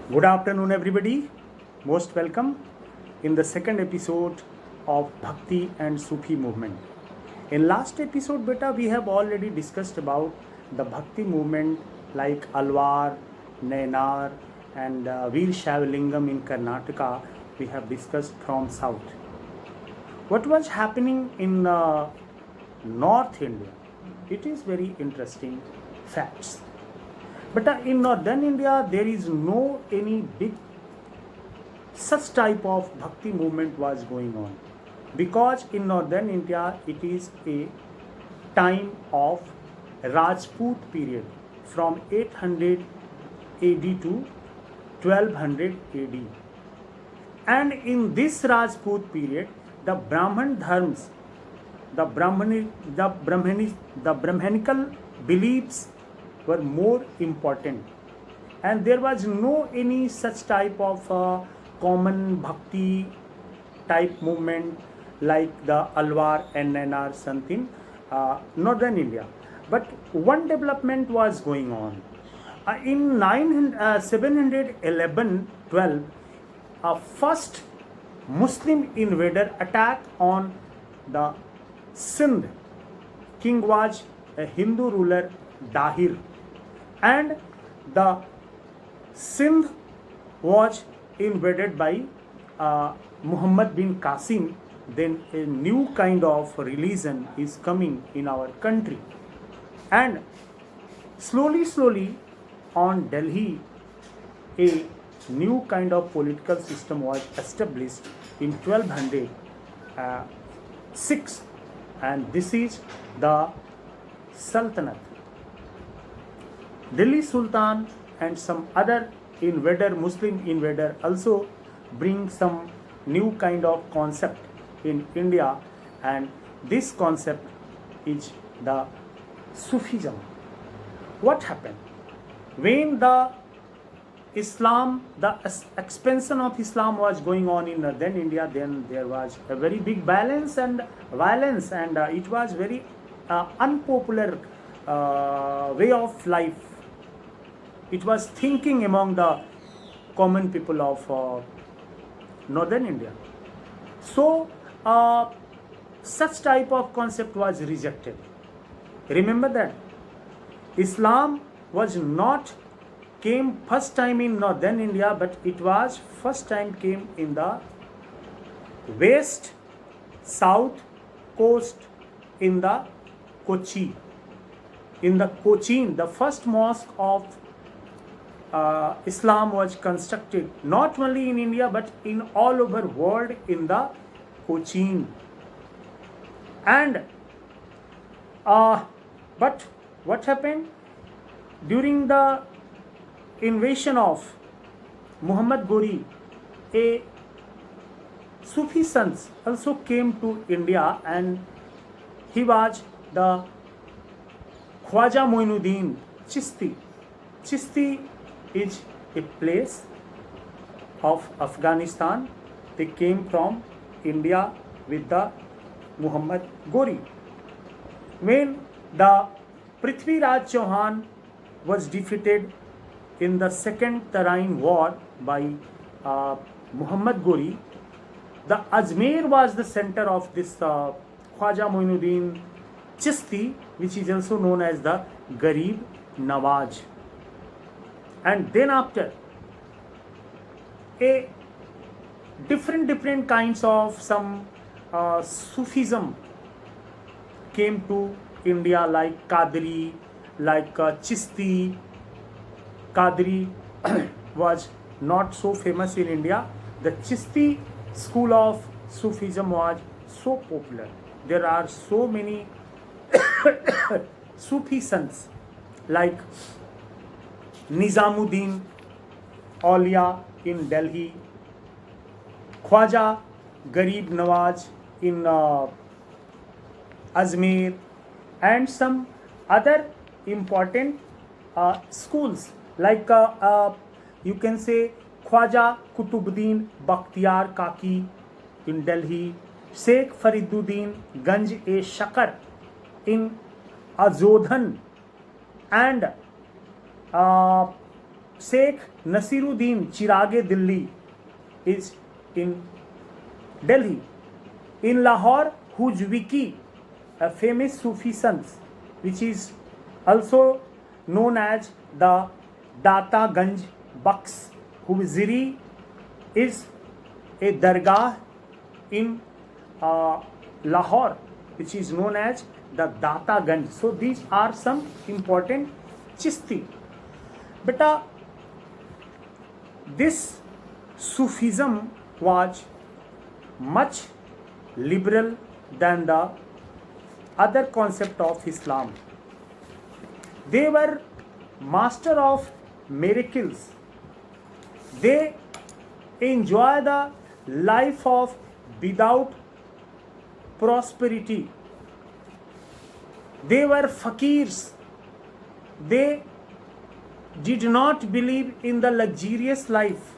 Good afternoon, everybody. Most welcome in the second episode of Bhakti and Sufi movement. In last episode, beta, we have already discussed about the Bhakti movement like Alwar, Nayanar, and Veer Shavalingam in Karnataka. We have discussed from south. What was happening in North India? It is very interesting facts. But in northern India, there is no any big such type of bhakti movement was going on, because in northern India it is a time of Rajput period from 800 AD to 1200 AD, and in this Rajput period the Brahman dharms, the Brahmanical beliefs were more important, and there was no any such type of common bhakti type movement like the Alwar and Nayanar Sant in northern India. But one development was going on. In 711-12, a first Muslim invader attack on the Sindh. King was a Hindu ruler Dahir, and the Sindh was invaded by Muhammad bin Qasim. Then a new kind of religion is coming in our country, and slowly on Delhi a new kind of political system was established in 1206, and this is the Sultanate. Delhi Sultan and some other Muslim invader also bring some new kind of concept in India, and this concept is the Sufism. What happened? When the expansion of Islam was going on in northern India, then there was a very big balance and violence, and it was very unpopular way of life. It was thinking among the common people of northern India. So such type of concept was rejected. Remember that Islam was not came first time in northern India, but it was first time came in the west, south coast, in the Kochi. In the Cochin, the first mosque of Islam was constructed not only in India but in all over world, in the Cochin. And but what happened during the invasion of Muhammad Ghori? A Sufi sons also came to India, and he was the Khwaja Moinuddin Chishti. Chishti is a place of Afghanistan. They came from India with the Muhammad Ghori. When the Prithviraj Chauhan was defeated in the second Tarain war by Muhammad Ghori, the Ajmer was the center of this Khwaja Moinuddin Chishti, which is also known as the Garib Nawaz. And then after, a different kinds of some Sufism came to India, like Qadri, like Chishti. Qadri was not so famous in India. The Chishti school of Sufism was so popular. There are so many Sufi sons like Nizamuddin Aulia in Delhi, Khwaja Garib Nawaz in Ajmer, and some other important schools like you can say Khwaja Kutubuddin Bakhtiyar Kaki in Delhi, Sheikh Fariduddin Ganj-e-Shakar in Azodhan, and Sheikh Nasiruddin Chirage Dilli is in Delhi. In Lahore, Hujwiki, a famous Sufi sant, which is also known as the Data Ganj Baks Huziri, is a dargah in Lahore, which is known as the Data Ganj. So these are some important Chisti. Beta, this Sufism was much liberal than the other concept of Islam. They were master of miracles. They enjoy the life of without prosperity. They were fakirs. They did not believe in the luxurious life,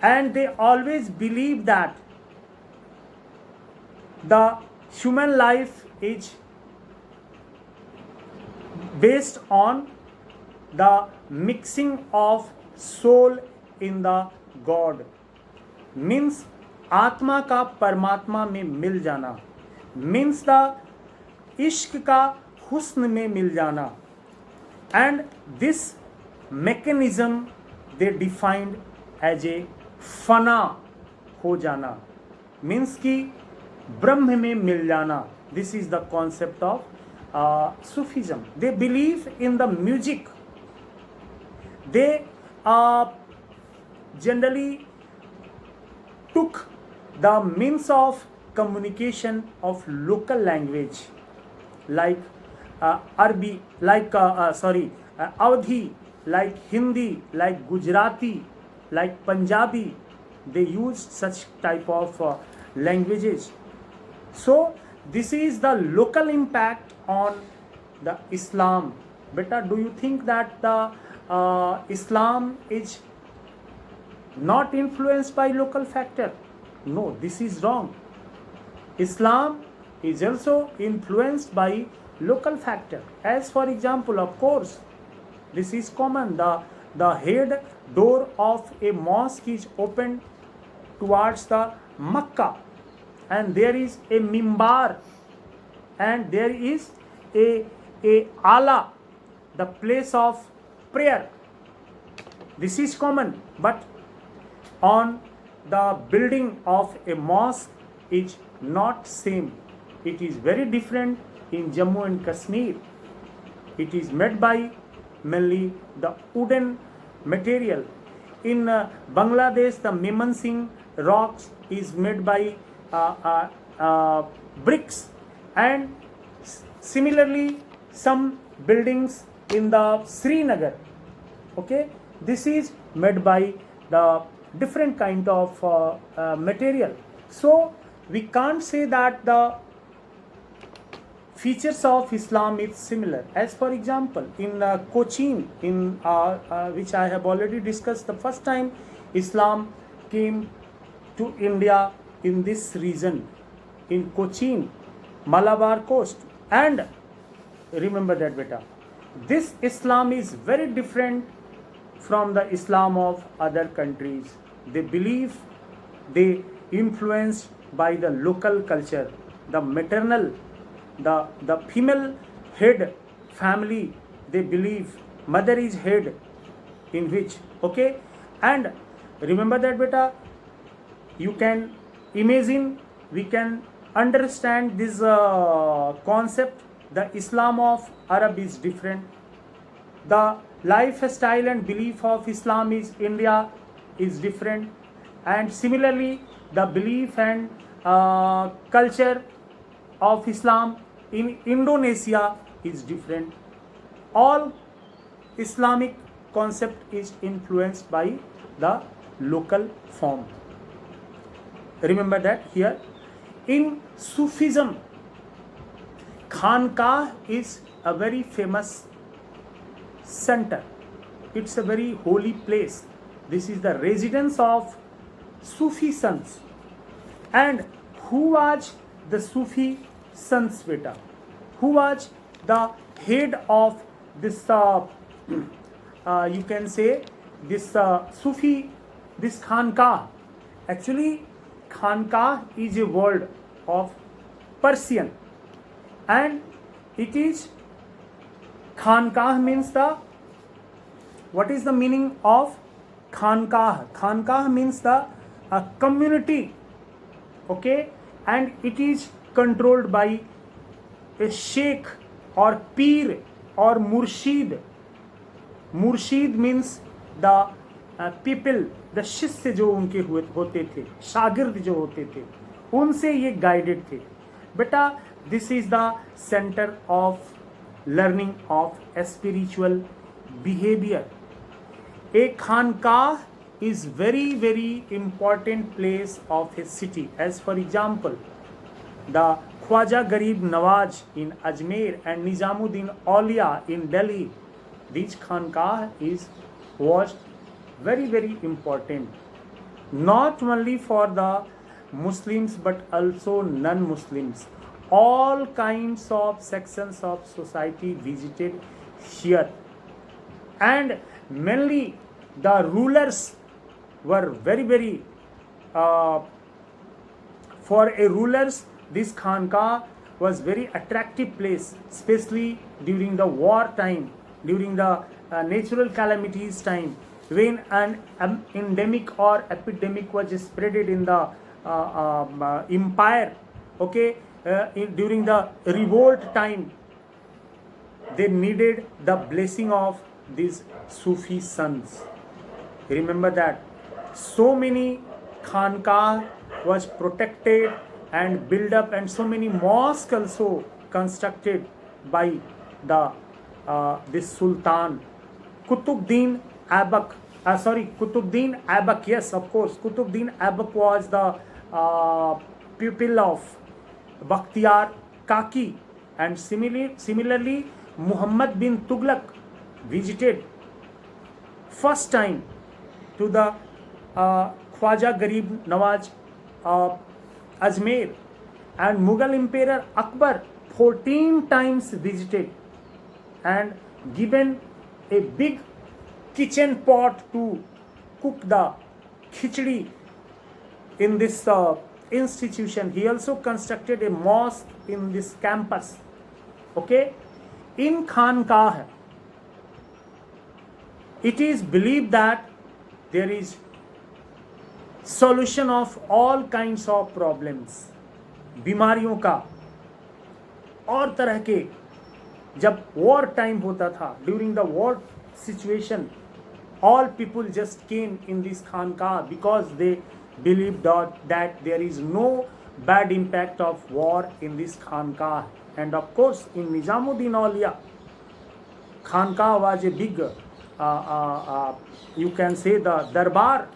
and they always believed that the human life is based on the mixing of soul in the God. Means आत्मा का परमात्मा में मिल जाना, means the इश्क का हुस्न में मिल जाना. And this mechanism they defined as a फना हो जाना, means कि ब्रह्म में मिल जाना. This is the concept of Sufism. They believe in the music. They generally took the means of communication of local language like Arabi, like Awadhi, like Hindi, like Gujarati, like Punjabi. They used such type of languages. So this is the local impact on the Islam. Beta, do you think that the Islam is not influenced by local factor? No, this is wrong. Islam is also influenced by local factor. As for example, of course, this is common. The head door of a mosque is opened towards the Makkah, and there is a mimbar, and there is a ala, the place of prayer. This is common, but on the building of a mosque is not same. It is very different in Jammu and Kashmir. It is made by mainly the wooden material. In Bangladesh, the Memon Singh rocks is made by bricks, and similarly some buildings in the Srinagar, okay, this is made by the different kind of material. So we can't say that the features of Islam is similar. As for example, in Cochin, in which I have already discussed, the first time Islam came to India in this region, in Cochin, Malabar coast. And remember that, beta, this Islam is very different from the Islam of other countries. They believe, they influenced by the local culture, the maternal, the female head family. They believe mother is head, in which, okay. And remember that, beta, you can imagine, we can understand this concept. The Islam of Arab is different. The lifestyle and belief of Islam is India is different, and similarly the belief and culture of Islam in Indonesia is different. All Islamic concept is influenced by the local form. Remember that here. In Sufism, Khanqah is a very famous center. It's a very holy place. This is the residence of Sufi sons. And who was the Sufi sons, beta? Who was the head of this you can say this Sufi, this Khanka. Actually, Khanka is a word of Persian, and it is Khankah means the, what is the meaning of Khankah? Khankah means the community, okay, and it is controlled by a sheikh or peer or murshid. Murshid means the people, the शिष्य जो उनके होते थे, शागिर्द जो होते थे, उनसे ये गाइडेड थे. बेटा, this is the centre of learning of a spiritual behavior. A khanqah is very important place of a city. As for example, the Khwaja Garib Nawaz in Ajmer and Nizamuddin Aulia in Delhi, this khanqah was very important, not only for the Muslims but also non-Muslims. All kinds of sections of society visited here, and mainly the rulers were very for a rulers, this Khanqah was very attractive place, especially during the war time, during the natural calamities time, when an endemic or epidemic was spreaded in the empire, okay. During the revolt time, they needed the blessing of these Sufi sons. Remember that so many Khanqah was protected and built up, and so many mosques also constructed by the this Sultan Qutbuddin Aibak. Qutbuddin Aibak. Yes, of course, Qutbuddin Aibak was the pupil of Bakhtiyar Kaki, and similarly Muhammad bin Tughlaq visited first time to the Khwaja Garib Nawaz of Ajmer, and Mughal Emperor Akbar 14 times visited and given a big kitchen pot to cook the khichdi in this institution. He also constructed a mosque in this campus, okay. In Khanqah, it is believed that there is solution of all kinds of problems, बीमारियों का और तरह के. जब war time होता था, during the war situation, all people just came in this Khanqah because they believed that there is no bad impact of war in this Khanqah. And of course, in Nizamuddin Aulia, Khanqah was a big, you can say, the darbar.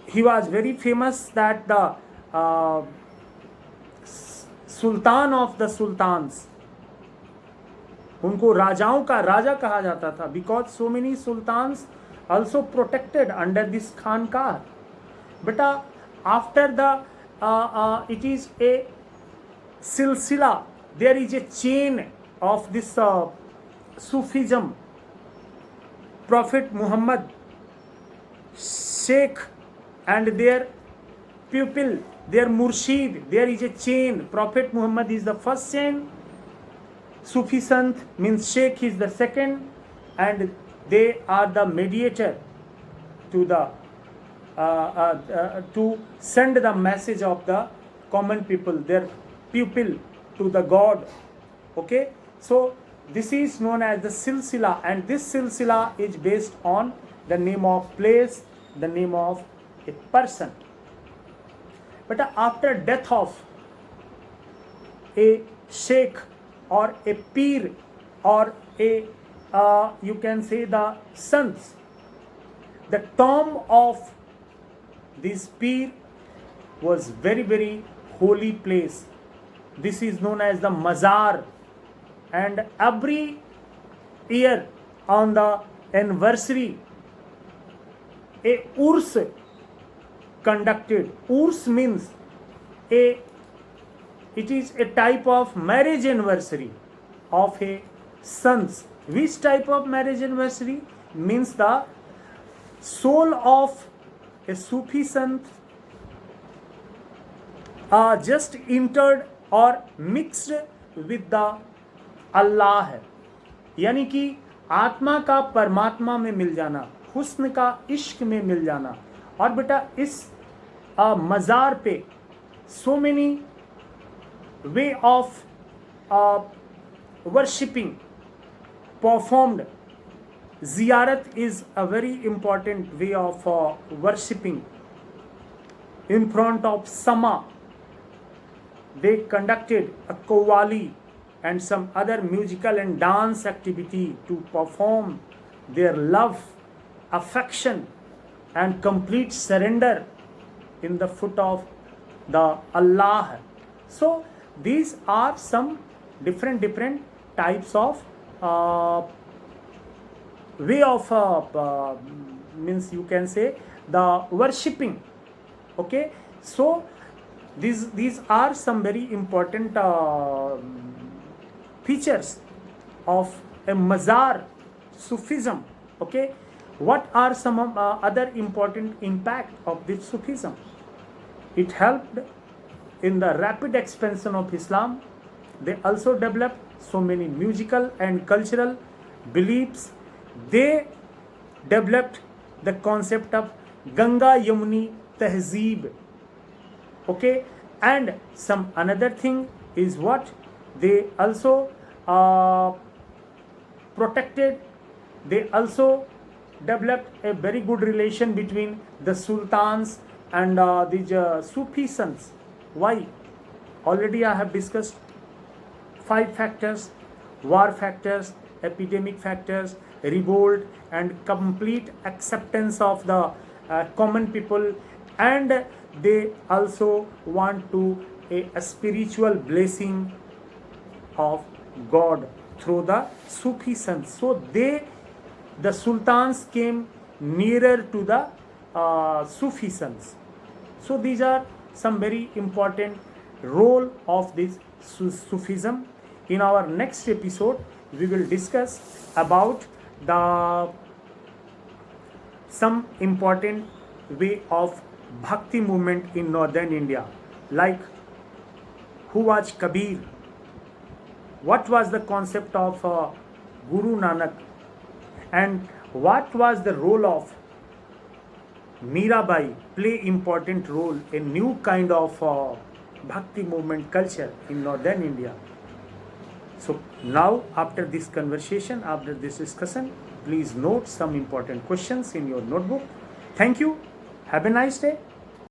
He was very famous that the Sultan of the Sultans, उनको राजाओं का राजा कहा जाता था, because so many sultans also protected under this Khanqah. But after the it is a silsila, there is a chain of this Sufism. Prophet Muhammad, Sheikh and their pupil, their murshid, there is a chain. Prophet Muhammad is the first chain, Sufi Sant means Sheikh is the second, and they are the mediator to the to send the message of the common people, their pupil, to the God. Okay, so this is known as the silsila, and this silsila is based on the name of place, the name of a person. But after death of a sheikh or a peer or a you can say the sons, the tomb of this peer was very holy place. This is known as the mazar, and every year on the anniversary a urs conducted. Urs means it is a type of marriage anniversary of a sons Which type of marriage anniversary? Means the soul of a Sufi sant just entered or mixed with the अल्लाह है, यानी कि आत्मा का परमात्मा में मिल जाना, हुस्न का इश्क में मिल जाना. और बेटा इस मज़ार पे so many way of worshipping performed. Ziyarat is a very important way of worshipping. In front of Sama, they conducted a qawwali and some other musical and dance activity to perform their love, affection and complete surrender in the foot of the Allah. So these are some different types of way of means you can say the worshipping. Okay, so these are some very important features of a mazar Sufism. Okay, what are some other important impact of this Sufism? It helped in the rapid expansion of Islam. They also developed so many musical and cultural beliefs. They developed the concept of Ganga Yamuni Tehzeeb. Okay, and some another thing is what they also protected. They also developed a very good relation between the sultans and these Sufi sons. Why? Already I have discussed 5 factors: war factors, epidemic factors, revolt and complete acceptance of the common people, and they also want to a spiritual blessing of God through the Sufi sons. So the sultans came nearer to the Sufi sons. So these are some very important role of this Sufism. In our next episode, we will discuss about the some important way of bhakti movement in northern India, like who was Kabir, what was the concept of Guru Nanak, and what was the role of Mirabai play important role in new kind of bhakti movement culture in northern India. So now after this conversation, after this discussion, please note some important questions in your notebook. Thank you. Have a nice day.